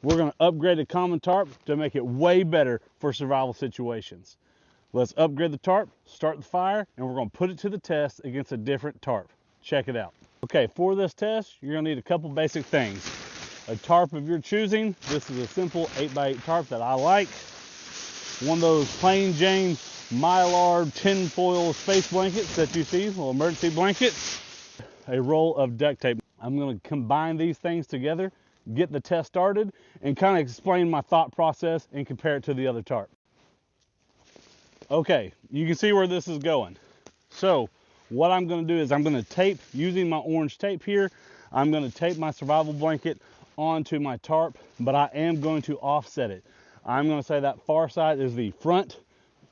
We're going to upgrade the common tarp to make it way better for survival situations. Let's upgrade the tarp, start the fire, and we're going to put it to the test against a different tarp. Check it out. Okay, for this test, you're going to need a couple basic things. A tarp of your choosing. This is a simple 8x8 tarp that I like. One of those plain Jane Mylar tinfoil space blankets that you see, little emergency blanket. A roll of duct tape. I'm going to combine these things together, get the test started, and kind of explain my thought process and compare it to the other tarp. Okay, you can see where this is going. So what I'm going to do is I'm going to tape, using my orange tape here, I'm going to tape my survival blanket onto my tarp, but I am going to offset it. I'm going to say that far side is the front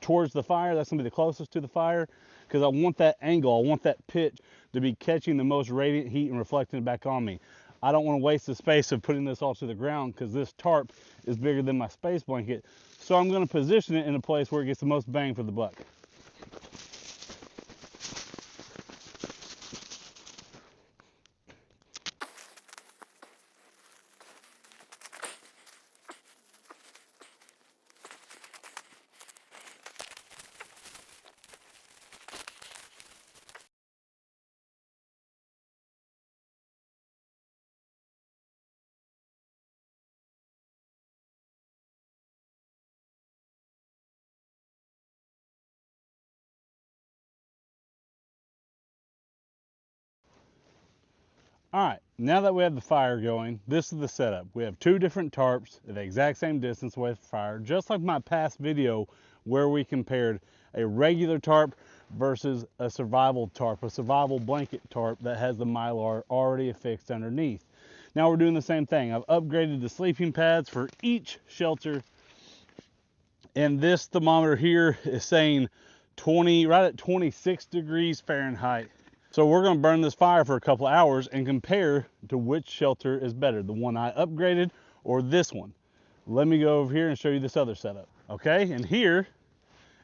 towards the fire. That's going to be the closest to the fire, because I want that angle, I want that pitch to be catching the most radiant heat and reflecting it back on me. I don't want to waste the space of putting this all to the ground, because this tarp is bigger than my space blanket. So I'm going to position it in a place where it gets the most bang for the buck. All right, now that we have the fire going, this is the setup. We have two different tarps at the exact same distance away from fire, just like my past video where we compared a regular tarp versus a survival tarp, a survival blanket tarp that has the Mylar already affixed underneath. Now we're doing the same thing. I've upgraded the sleeping pads for each shelter, and this thermometer here is saying right at 26 degrees Fahrenheit. So we're going to burn this fire for a couple of hours and compare to which shelter is better, the one I upgraded or this one. Let me go over here and show you this other setup. Okay, and here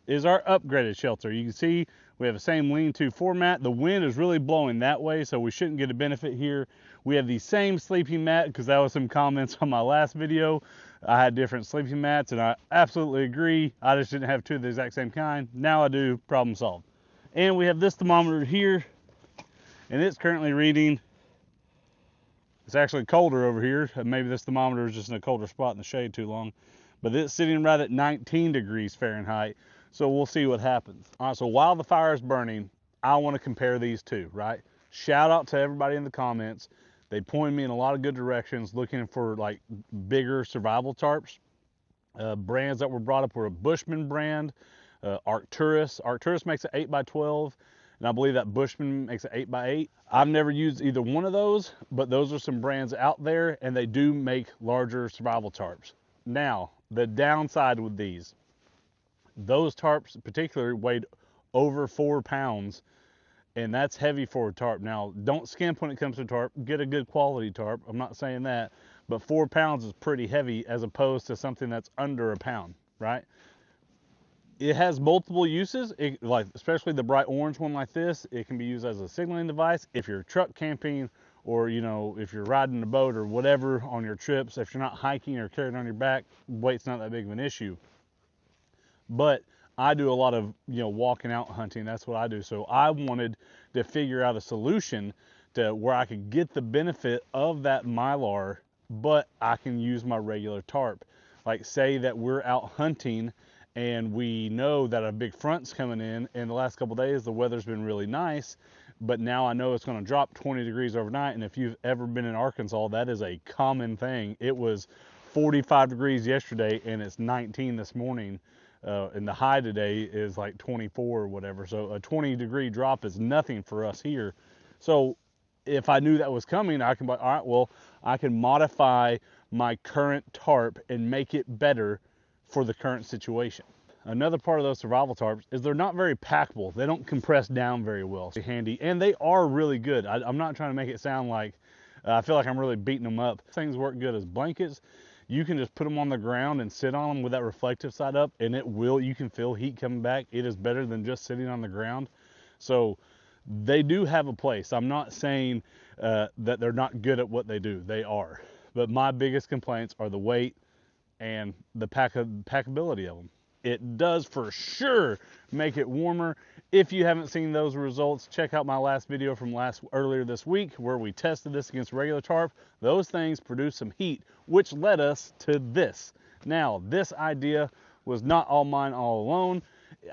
is our upgraded shelter. You can see we have the same lean-to format. The wind is really blowing that way, so we shouldn't get a benefit here. We have the same sleeping mat, because that was some comments on my last video. I had different sleeping mats, and I absolutely agree. I just didn't have two of the exact same kind. Now I do, problem solved. And we have this thermometer here, and it's currently reading, it's actually colder over here. Maybe this thermometer is just in a colder spot in the shade too long, but it's sitting right at 19 degrees Fahrenheit. So we'll see what happens. All right, so while the fire is burning, I want to compare these two, right? Shout out to everybody in the comments. They pointed me in a lot of good directions looking for like bigger survival tarps. Brands that were brought up were a Bushman brand, Arcturus. Arcturus makes an 8x12. And I believe that Bushman makes an 8x8. I've never used either one of those, but those are some brands out there, and they do make larger survival tarps. Now, the downside with these, those tarps particularly weighed over 4 pounds, and that's heavy for a tarp. Now, don't skimp when it comes to tarp. Get a good quality tarp. I'm not saying that, but 4 pounds is pretty heavy as opposed to something that's under a pound, right? It has multiple uses, like especially the bright orange one like this. It can be used as a signaling device if you're truck camping, or if you're riding a boat or whatever on your trips. If you're not hiking or carrying on your back, weight's not that big of an issue. But I do a lot of walking out hunting. That's what I do. So I wanted to figure out a solution to where I could get the benefit of that Mylar, but I can use my regular tarp. Like say that we're out hunting and we know that a big front's coming in, and the last couple days the weather's been really nice, but now I know it's going to drop 20 degrees overnight. And if you've ever been in Arkansas, that is a common thing. It was 45 degrees yesterday and it's 19 this morning, and the high today is like 24 or whatever. So a 20-degree drop is nothing for us here. So if I knew that was coming, I can, all right, well, I can modify my current tarp and make it better for the current situation. Another part of those survival tarps is they're not very packable. They don't compress down very well. They're handy, and they are really good. I'm not trying to make it sound like I feel like I'm really beating them up. Things work good as blankets. You can just put them on the ground and sit on them with that reflective side up, and you can feel heat coming back. It is better than just sitting on the ground. So they do have a place. I'm not saying that they're not good at what they do. They are. but my biggest complaints are the weight and the packability of them. It does for sure make it warmer. If you haven't seen those results, check out my last video from earlier this week where we tested this against regular tarp. Those things produce some heat, which led us to this. Now, this idea was not all mine all alone.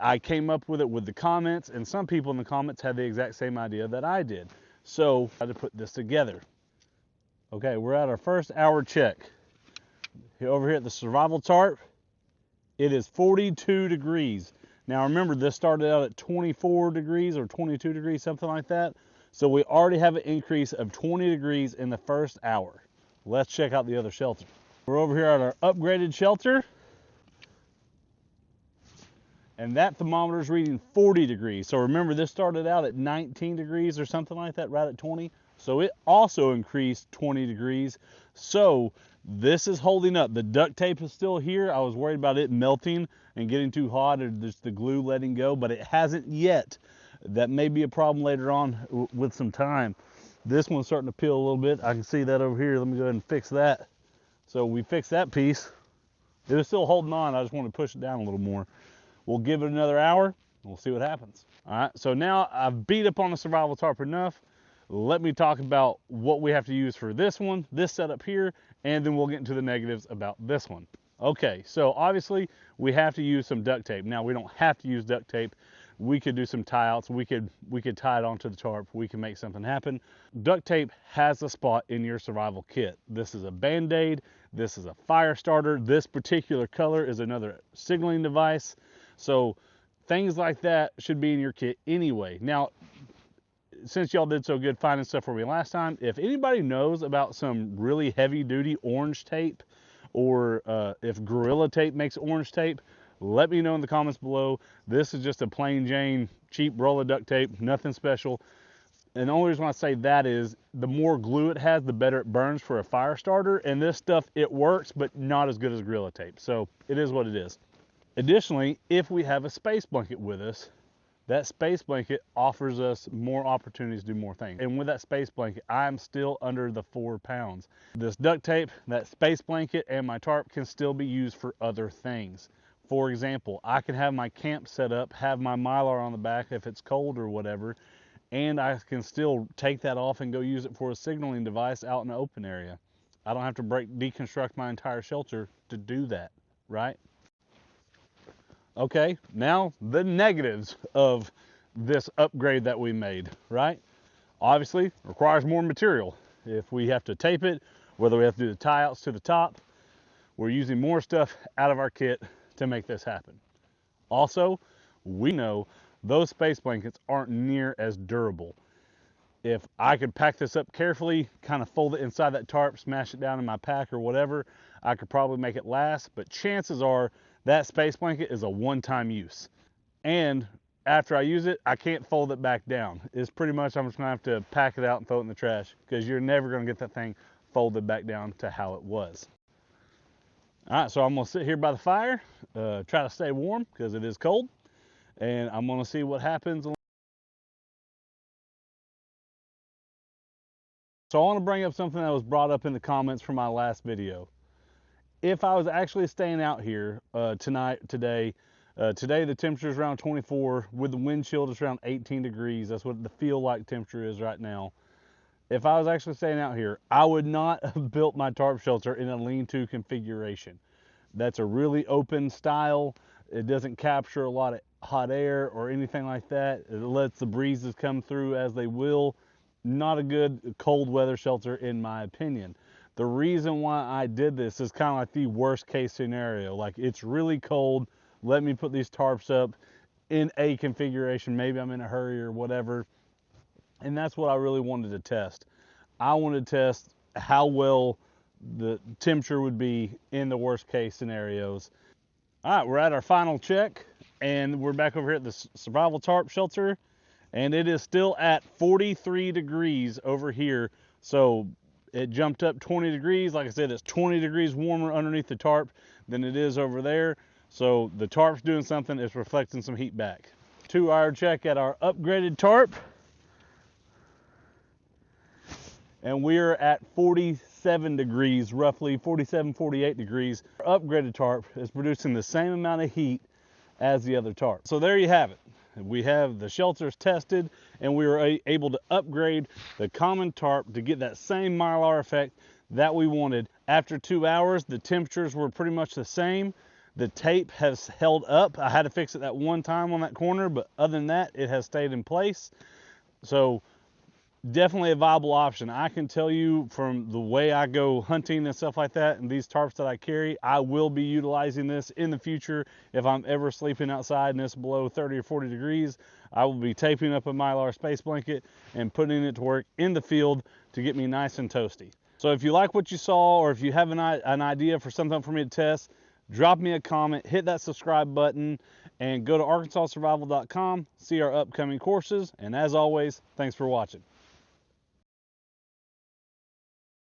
I came up with it with the comments, and some people in the comments had the exact same idea that I did. So I had to put this together. Okay, we're at our first hour check. Over here at the survival tarp, it is 42 degrees. Now remember, this started out at 24 degrees or 22 degrees, something like that. So we already have an increase of 20 degrees in the first hour. Let's check out the other shelter. We're over here at our upgraded shelter, and that thermometer is reading 40 degrees. So remember, this started out at 19 degrees or something like that, right at 20. So it also increased 20 degrees. So this is holding up. The duct tape is still here. I was worried about it melting and getting too hot or just the glue letting go, but it hasn't yet. That may be a problem later on with some time. This one's starting to peel a little bit. I can see that over here. Let me go ahead and fix that. So we fixed that piece. It was still holding on. I just want to push it down a little more. We'll give it another hour and we'll see what happens. All right, so now I've beat up on the survival tarp enough. Let me talk about what we have to use for this one, this setup here, and then we'll get into the negatives about this one. Okay, so obviously we have to use some duct tape. Now we don't have to use duct tape. We could do some tie outs. We could tie it onto the tarp. We can make something happen. Duct tape has a spot in your survival kit. This is a Band-Aid. This is a fire starter. This particular color is another signaling device. So things like that should be in your kit anyway. Now, since y'all did so good finding stuff for me last time, if anybody knows about some really heavy duty orange tape, or if Gorilla Tape makes orange tape, let me know in the comments below. This is just a plain Jane cheap roll of duct tape, nothing special. And the only reason why I say that is the more glue it has, the better it burns for a fire starter. And this stuff, it works, but not as good as Gorilla Tape. So it is what it is. Additionally, if we have a space blanket with us, that space blanket offers us more opportunities to do more things. And with that space blanket, I'm still under the 4 pounds. This duct tape, that space blanket, and my tarp can still be used for other things. For example, I can have my camp set up, have my Mylar on the back if it's cold or whatever, and I can still take that off and go use it for a signaling device out in the open area. I don't have to deconstruct my entire shelter to do that, right? Okay, now the negatives of this upgrade that we made, right? Obviously, requires more material. If we have to tape it, whether we have to do the tie outs to the top, we're using more stuff out of our kit to make this happen. Also, we know those space blankets aren't near as durable. If I could pack this up carefully, kind of fold it inside that tarp, smash it down in my pack or whatever, I could probably make it last, but chances are that space blanket is a one-time use. And after I use it, I can't fold it back down. It's pretty much, I'm just gonna have to pack it out and throw it in the trash because you're never gonna get that thing folded back down to how it was. All right, so I'm gonna sit here by the fire, try to stay warm because it is cold, and I'm gonna see what happens. So I want to bring up something that was brought up in the comments from my last video. If I was actually staying out here today the temperature is around 24. With the wind chill, it's around 18 degrees. That's what the feel-like temperature is right now. If I was actually staying out here, I would not have built my tarp shelter in a lean-to configuration. That's a really open style. It doesn't capture a lot of hot air or anything like that. It lets the breezes come through as they will. Not a good cold weather shelter in my opinion. The reason why I did this is kind of like the worst case scenario. Like, it's really cold, let me put these tarps up in a configuration. Maybe I'm in a hurry or whatever. And that's what I really wanted to test. I wanted to test how well the temperature would be in the worst case scenarios. All right, we're at our final check and we're back over here at the survival tarp shelter. And it is still at 43 degrees over here. So it jumped up 20 degrees. Like I said, it's 20 degrees warmer underneath the tarp than it is over there. So the tarp's doing something. It's reflecting some heat back. 2-hour check at our upgraded tarp. And we're at 46 47 degrees, roughly 47, 48 degrees. Our upgraded tarp is producing the same amount of heat as the other tarp. So there you have it. We have the shelters tested, and we were able to upgrade the common tarp to get that same Mylar effect that we wanted. After 2 hours, the temperatures were pretty much the same. The tape has held up. I had to fix it that one time on that corner, but other than that, it has stayed in place. So definitely a viable option. I can tell you from the way I go hunting and stuff like that, and these tarps that I carry, I will be utilizing this in the future. If I'm ever sleeping outside and it's below 30 or 40 degrees, I will be taping up a Mylar space blanket and putting it to work in the field to get me nice and toasty. So if you like what you saw, or if you have an idea for something for me to test, drop me a comment, hit that subscribe button, and go to arkansassurvival.com, see our upcoming courses. And as always, thanks for watching.